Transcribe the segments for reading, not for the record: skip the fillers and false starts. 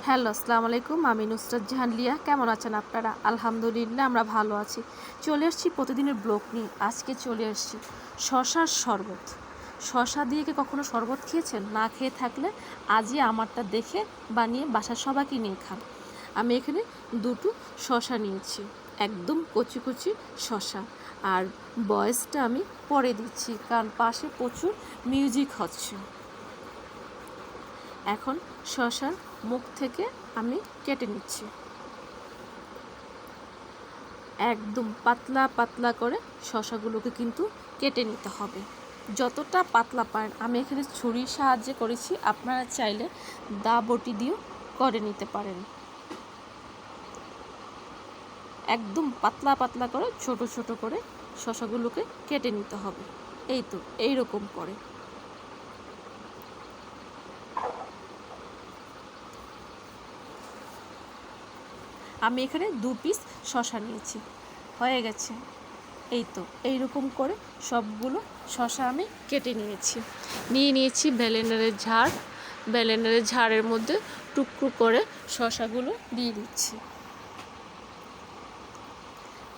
Hello, আসসালামু আলাইকুম। আমি নুসরাত জাহান লিয়া। কেমন আছেন আপনারা? আলহামদুলিল্লাহ আমরা ভালো আছি। চলে এসেছি প্রতিদিনের ব্লগ নিয়ে। আজকে চলে এসেছি শশার শরবত। শশা দিয়ে কি কখনো শরবত খেয়েছেন? না খেয়ে থাকলে আজই আমারটা দেখে বানিয়ে বাসার সবাইকে নিয়ে খান। আমি এখানে দুটো শশা নিয়েছি, একদম কচি কচি শশা। আর বয়েসটা আমি পরে দিচ্ছি, কারণ পাশে প্রচুর মিউজিক হচ্ছে। এখন শশার মুখ থেকে আমি কেটে নিচ্ছি, একদম পাতলা পাতলা করে শশাগুলোকে কিন্তু কেটে নিতে হবে, যতটা পাতলা পারেন। আমি এখানে ছুরির সাহায্যে করেছি, আপনারা চাইলে দা বটি দিয়েও করে নিতে পারেন। একদম পাতলা পাতলা করে ছোট ছোট করে শশাগুলোকে কেটে নিতে হবে। এই তো এইরকম করে। আমি এখানে 2 পিস শশা নিয়েছি, হয়ে গেছে। এই তো এইরকম করে সবগুলো শশা আমি কেটে নিয়েছি ব্লেন্ডারের ঝাড়। ব্লেন্ডারের ঝাড়ের মধ্যে টুকরো করে শশাগুলো দিয়ে দিচ্ছি।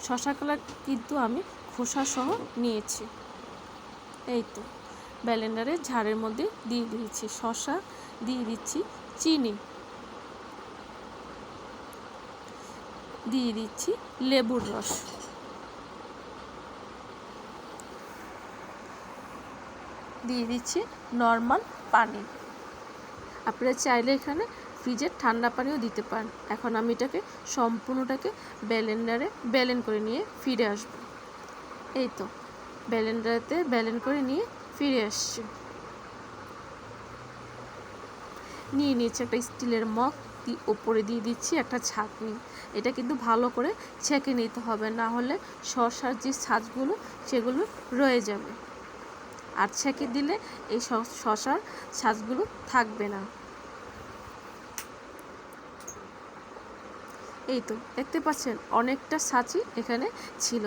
শশাগুলো কিন্তু আমি খোসা সহ নিয়েছি। এই তো ব্লেন্ডারের ঝাড়ের মধ্যে দিয়ে দিয়েছি শশা, দিয়ে দিচ্ছি চিনি, দিয়ে দিচ্ছি লেবুর রস, দিয়ে দিচ্ছি নর্মাল পানি। আপনারা চাইলে এখানে ফ্রিজের ঠান্ডা পানিও দিতে পারেন। এখন আমি এটাকে সম্পূর্ণটাকে ব্লেন্ডারে ব্লেন্ড করে নিয়ে ফিরে আসব। এই তো ব্লেন্ডারেতে ব্লেন্ড করে নিয়ে ফিরে আসছি। নিয়েছি একটা স্টিলের মগ, ওপরে দিয়ে দিচ্ছি একটা ছাঁকনি। এটা কিন্তু ভালো করে ছেঁকে নিতে হবে, না হলে শসার যে ছাঁচগুলো সেগুলো রয়ে যাবে, আর ছেঁকে দিলে এই শসার ছাঁচগুলো থাকবে না। এই তো দেখতে পাচ্ছেন অনেকটা ছাঁচই এখানে ছিল।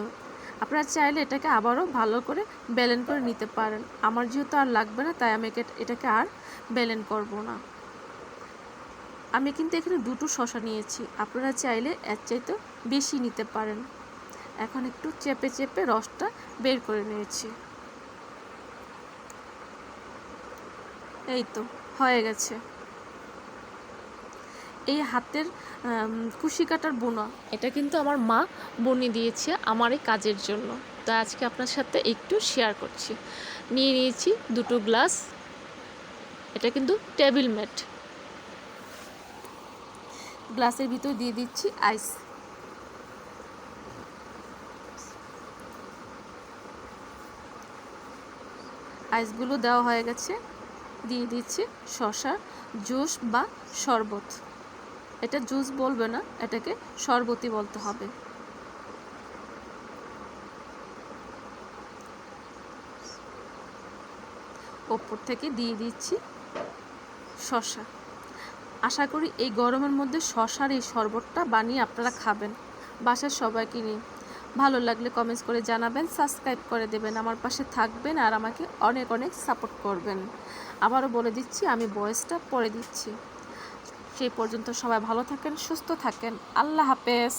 আপনারা চাইলে এটাকে আবারও ভালো করে ব্লেন্ড করে নিতে পারেন। আমার যেহেতু আর লাগবে না, তাই আমি এটাকে আর ব্লেন্ড করব না। আমি কিন্তু এখানে দুটো শসা নিয়েছি, আপনারা চাইলে এর চাইতেও বেশি নিতে পারেন। এখন একটু চেপে চেপে রসটা বের করে নিয়েছি। এই তো হয়ে গেছে। এই হাতের কুশি কাটার বোনা, এটা কিন্তু আমার মা বনিয়ে দিয়েছে আমার এই কাজের জন্য, তাই আজকে আপনার সাথে একটু শেয়ার করছি। নিয়েছি দুটো গ্লাস, এটা কিন্তু টেবিল ম্যাট। গ্লাসের ভিতর দিয়ে দিচ্ছি আইস। আইসগুলো দেওয়া হয়ে গেছে। দিয়ে দিচ্ছি শসা জুস বা শরবত। এটা জুস বলবে না, এটাকে শরবতই বলতে হবে। ওপর থেকে দিয়ে দিচ্ছি শসা। আশা করি এই গরমের মধ্যে শসার এই শরবতটা বানিয়ে আপনারা খাবেন বাসার সবাইকে নিয়ে। ভালো লাগলে কমেন্টস করে জানাবেন, সাবস্ক্রাইব করে দেবেন, আমার পাশে থাকবেন আর আমাকে অনেক অনেক সাপোর্ট করবেন। আবারও বলে দিচ্ছি, আমি ভয়েসটা পরে দিচ্ছি। সেই পর্যন্ত সবাই ভালো থাকেন, সুস্থ থাকেন। আল্লাহ হাফেজ।